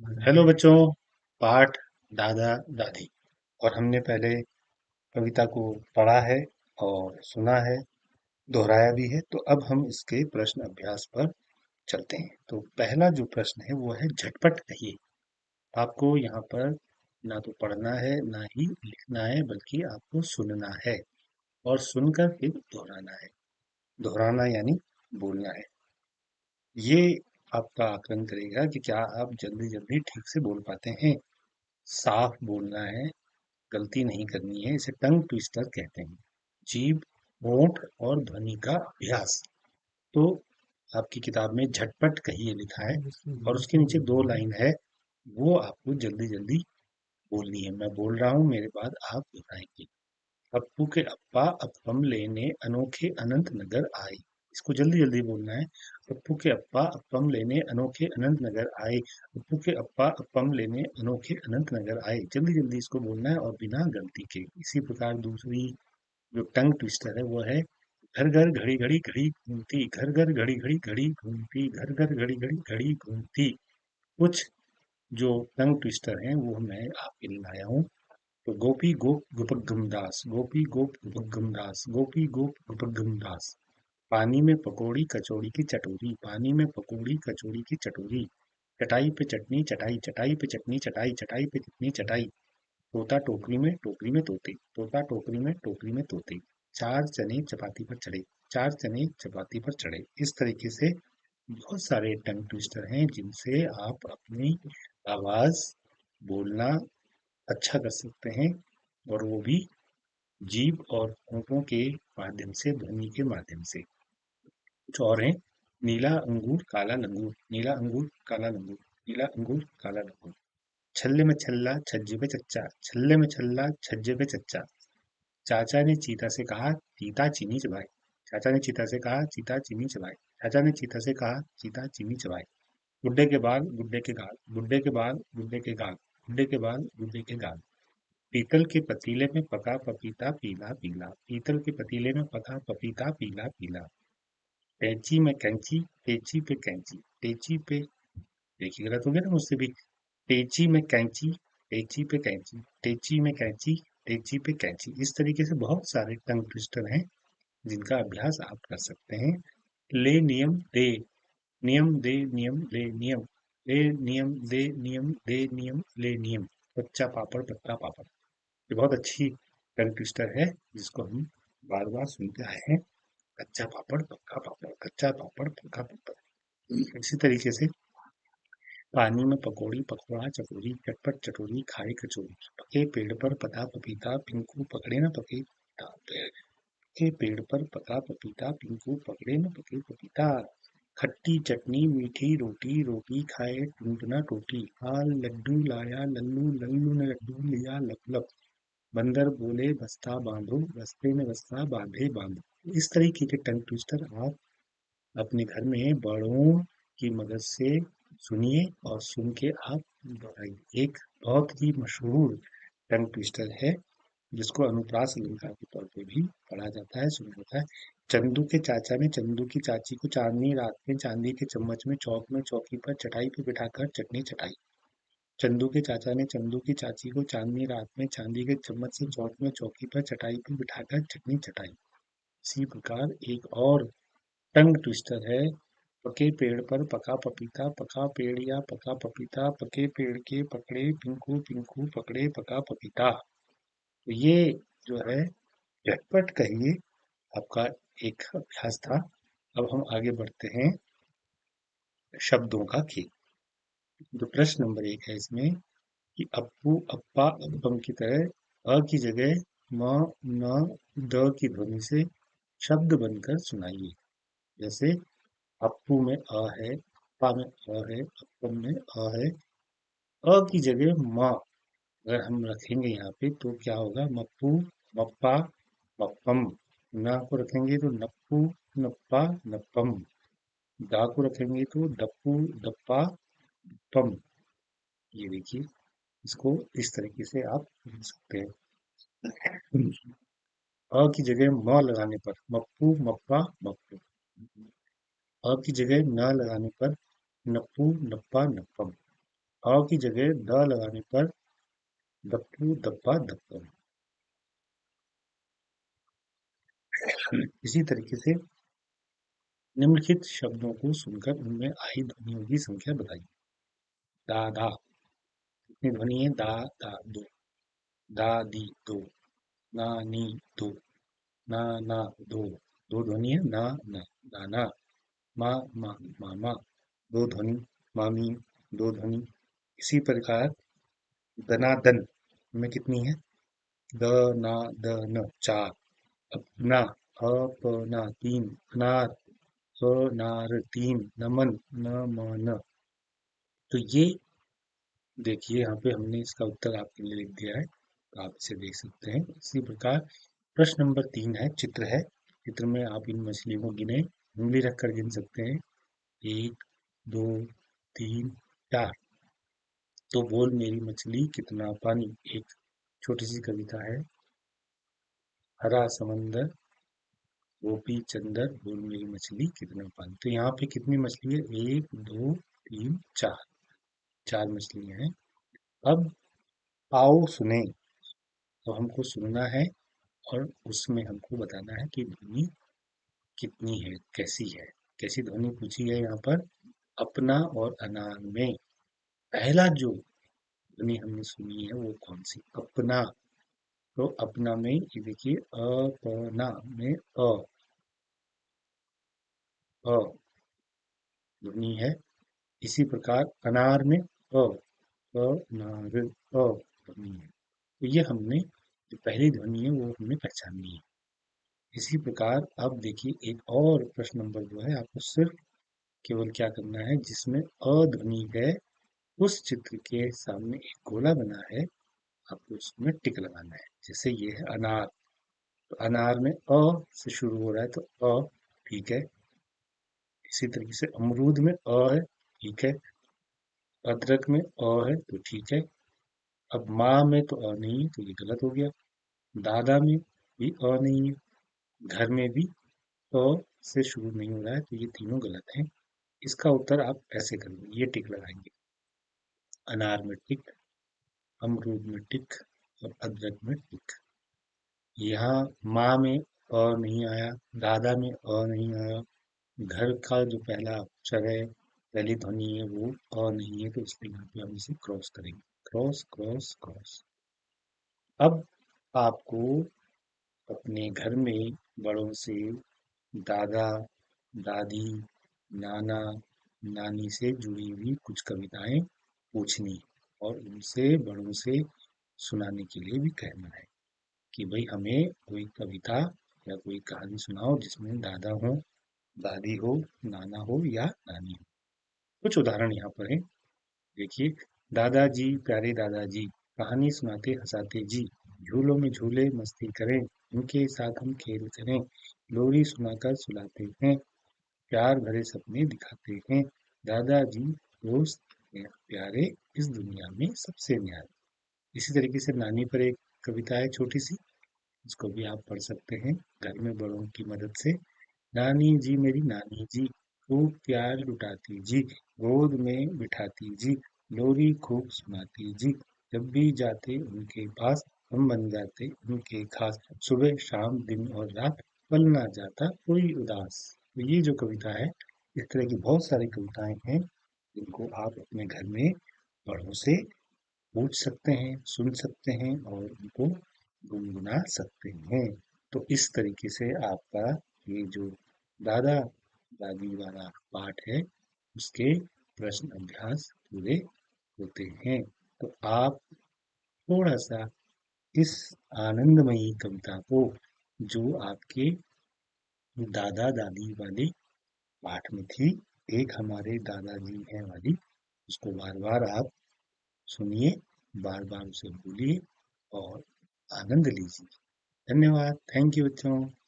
Hello बच्चों। पाठ दादा दादी। और हमने पहले कविता को पढ़ा है और सुना है, दोहराया भी है। तो अब हम इसके प्रश्न अभ्यास पर चलते हैं। तो पहला जो प्रश्न है वो है झटपट कहिए। आपको यहाँ पर ना तो पढ़ना है ना ही लिखना है, बल्कि आपको सुनना है और सुनकर फिर दोहराना है। दोहराना यानी बोलना है। ये आपका आकलन करेगा कि क्या आप जल्दी जल्दी ठीक से बोल पाते हैं। साफ बोलना है, गलती नहीं करनी है। इसे टंग ट्विस्टर कहते हैं। जीभ, होंठ और ध्वनि का अभ्यास। तो आपकी किताब में झटपट कहिए लिखा है और उसके नीचे दो लाइन है, वो आपको जल्दी जल्दी बोलनी है। मैं बोल रहा हूँ, मेरे बाद आप बताएंगे। अप्पू के अप्पा अप्पम लेने अनोखे अनंत नगर आए। इसको जल्दी जल्दी बोलना है। अप्पू के अप्पा अप्पम लेने अनोखे अनंत नगर आए। अप्पू के अप्पा अप्पम लेने अनोखे अनंत नगर आए। जल्दी जल्दी इसको बोलना है और बिना गलती के। इसी प्रकार दूसरी जो टंग ट्विस्टर है वो है घर घर घड़ी घड़ी घड़ी घूमती, घर घर घड़ी घड़ी घड़ी घूमती, घर घर घड़ी घड़ी घड़ी घूमती। कुछ जो टंग ट्विस्टर हैं वो मैं आपके लिए लाया हूँ। तो गोपी गोप गुपगम दास, गोपी गोप गुपगम दास, गोपी गोप गुपगम दास। पानी में पकौड़ी कचौड़ी की चटोरी, पानी में पकौड़ी कचौड़ी की चटोरी। चटाई पे चटनी चटाई, चटाई पे चटनी चटाई, चटाई पे चटनी चटाई। तोता टोकरी में तोते, तोता टोकरी में तोते। चार चने चपाती पर चढ़े, चार चने चपाती पर चढ़े। इस तरीके से बहुत सारे टंग ट्विस्टर हैं जिनसे आप अपनी आवाज बोलना अच्छा कर सकते हैं, और वो भी जीभ और होंठों के माध्यम से, ध्वनि के माध्यम से। कुछ और हैं। नीला अंगूर काला लंगूर, नीला अंगूर काला लंगूर, नीला अंगूर काला लंगूर। छल्ले में छल्ला छज्जे पे चच्चा, छल्ले में छल्ला छज्जे पे चच्चा। चाचा ने चीता से कहा चीता चीनी चबाए, चाचा ने चीता से कहा चीता चीनी चबाए, चाचा ने चीता से कहा चीता चीनी चबाए। गुड्डे के बाल गुड्डे के गाल, गुड्डे के बाल गुड्डे के गाल, गुड्डे के बाल गुड्डे के गाल। पीतल के पतीले में पका पपीता पीला पीला, पीतल के पतीले में पका पपीता पीला पीला। कैंची में कैंची, टेची पे कैंची, टेची पे, देखिए गलत हो गया ना मुझसे भी। टेची में कैंची, टेची पे कैंची, टेची में कैंची, टेची पे कैंची। इस तरीके से बहुत सारे टंग ट्विस्टर हैं जिनका अभ्यास आप कर सकते हैं। ले नियम दे, नियम दे नियम ले नियम, ले नियम दे नियम दे नियम ले नियम। कच्चा पापड़ पक्का पापड़। ये बहुत अच्छी टंग ट्विस्टर है जिसको हम बार बार सुनते आए हैं। कच्चा पापड़ पक्का पापड़, कच्चा पापड़ पक्का पापड़। इसी तरीके से पानी में पकौड़ी पकौड़ा चकोरी, चटपट चटोरी खाए कचौरी। पके पेड़ पर पका पपीता, पिंकू पकड़े न पके पपीता। पके पेड़ पर पका पपीता, पिंकू पकड़े न पके पपीता। खट्टी चटनी मीठी रोटी, रोटी खाए टूटना टोटी। हाल लड्डू लाया लल्लू, लल्लू ने लड्डू लिया लप लप। बंदर बोले बस्ता बांधो, बस्ते में बस्ता बांधे बांधो। इस तरीके के टंग ट्विस्टर आप अपने घर में बड़ों की मदद से सुनिए और सुन के आप दोहराइए। एक बहुत ही मशहूर टंग ट्विस्टर है जिसको अनुप्रास अलंकार के तौर पे भी पढ़ा जाता है, सुना जाता है। चंदू के चाचा ने चंदू की चाची को चांदनी रात में चांदी के चम्मच में चौकी पर चटाई पे बिठाकर चटनी चटाई। चंदू के चाचा ने चंदू की चाची को चांदनी रात में चांदी के चम्मच से चौक में चौकी पर चटाई पर बिठाकर चटनी चटाई। इसी प्रकार एक और टंग ट्विस्टर है। पके पेड़ पर पका पपीता, पका पेड़ या पका पपीता, पके पेड़ के पकड़े पिंकू, पिंकू पकड़े पका पपीता। तो ये जो है झटपट कहिए आपका एक अभ्यास था। अब हम आगे बढ़ते हैं शब्दों का खेल। तो प्रश्न नंबर 1 है इसमें कि अप्पू अप्पा अप्पम की तरह अ की जगह म न द की ध्वनि से शब्द बनकर सुनाइए। जैसे अप्पू में अ है, अप्पा में अ है, अप्पम में अ है। अ की जगह म अगर हम रखेंगे यहाँ पे तो क्या होगा? मप्पू, मप्पा, मप्पम। न को रखेंगे तो नप्पू, नप्पा, नप्पम। दा को रखेंगे तो दप्पू, दप्पा, पम। ये देखिए, इसको इस तरीके से आप लिख सकते हैं। अ की जगह म लगाने पर मप्पू, मप्पा, मप्पू। अ की जगह न लगाने पर नप्पू, नप्पा, नप्पम। अ की जगह द लगाने पर दप्पू दप्पा दप्पम। इसी तरीके से निम्नलिखित शब्दों को सुनकर उनमें आई ध्वनियों की संख्या बताइए। दादा, कितनी ध्वनि है? दा दा दो, दादी दो, नानी दो, नाना दो, दो ध्वनि है। ना ना, नाना, माँ माँ मामा, दो ध्वनि। मामी, दो ध्वनि। इसी प्रकार दनादन में कितनी है? द ना द न, चार। अपना, अपना, तीन। अनार, अनार, तीन। नमन, न म न। तो ये देखिए, यहाँ पे हमने इसका उत्तर आपके लिए लिख दिया है, तो आप इसे देख सकते हैं। इसी प्रकार प्रश्न नंबर 3 है, चित्र है। चित्र में आप इन मछलियों को गिने, उंगली रखकर गिन सकते हैं। 1, 2, 3, 4। तो बोल मेरी मछली कितना पानी। एक छोटी सी कविता है। हरा समंदर, गोपी चंदर, बोल मेरी मछली कितना पानी। तो यहाँ पे कितनी मछली है? 1, 2, 3, 4। 4 मछलियां हैं। अब आओ सुने। तो हमको सुनना है और उसमें हमको बताना है कि ध्वनि कितनी है, कैसी है। कैसी ध्वनि पूछी है यहाँ पर? अपना और अनार में पहला जो ध्वनि हमने सुनी है वो कौन सी? अपना। तो अपना में ये देखिए, अपना में अ ध्वनि है। इसी प्रकार अनार में अनार, ध्वनि है। तो ये हमने जो पहली ध्वनि है वो हमने पहचानी है। इसी प्रकार अब देखिए, एक और प्रश्न नंबर जो है, आपको सिर्फ केवल क्या करना है, जिसमें अ ध्वनि है उस चित्र के सामने एक गोला बना है, आपको उसमें टिक लगाना है। जैसे ये है अनार, तो अनार में अ से शुरू हो रहा है, तो अ, ठीक है। इसी तरीके से अमरूद में अ है, ठीक है। अदरक में अ है, तो ठीक है। अब माँ में तो अ नहीं है, तो ये गलत हो गया। दादा में भी अ नहीं है। घर में भी अ से शुरू नहीं हो रहा है, तो ये तीनों गलत हैं। इसका उत्तर आप ऐसे करेंगे, ये टिक लगाएंगे। अनार में टिक, अमरूद में टिक और अदरक में टिक। यहाँ माँ में अ नहीं आया, दादा में अ नहीं आया, घर का जो पहला अक्षर है, पहली ध्वनि है, वो अ नहीं है, तो इसलिए यहाँ पे हम इसे क्रॉस करेंगे। Cross cross cross. अब आपको अपने घर में बड़ों से दादा, दादी, नाना, नानी से जुड़ी हुई कुछ कविताएं पूछनी और उनसे बड़ों से सुनाने के लिए भी कहना है कि भाई हमें कोई कविता या कोई कहानी सुनाओ जिसमें दादा हो, दादी हो, नाना हो या नानी हो। कुछ उदाहरण यहाँ पर है। देखिए, दादाजी प्यारे दादाजी, कहानी सुनाते हंसाते जी, झूलों में झूले मस्ती करें, उनके साथ हम खेल करें, लोरी सुनाकर सुलाते हैं, प्यार भरे सपने दिखाते हैं, दादाजी दोस्त हैं प्यारे, इस दुनिया में सबसे न्यारे। इसी तरीके से नानी पर एक कविता है छोटी सी, इसको भी आप पढ़ सकते हैं घर में बड़ों की मदद से। नानी जी मेरी नानी जी, खूब प्यार लुटाती जी, गोद में बिठाती जी, लोरी खूब सुनाती जी, जब भी जाते उनके पास हम बन जाते उनके खास, सुबह शाम दिन और रात पल ना जाता कोई उदास। तो ये जो कविता है, इस तरह की बहुत सारी कविताएं हैं जिनको आप अपने घर में बड़ों से पूछ सकते हैं, सुन सकते हैं और उनको गुनगुना सकते हैं। तो इस तरीके से आपका ये जो दादा दादी वाला पाठ है, उसके प्रश्न अभ्यास पूरे होते हैं। तो आप थोड़ा सा इस आनंदमयी कविता को, जो आपके दादा दादी वाले पाठ में थी, एक हमारे दादाजी हैं वाली, उसको बार बार आप सुनिए, बार बार उसे बोलिए और आनंद लीजिए। धन्यवाद। थैंक यू बच्चों।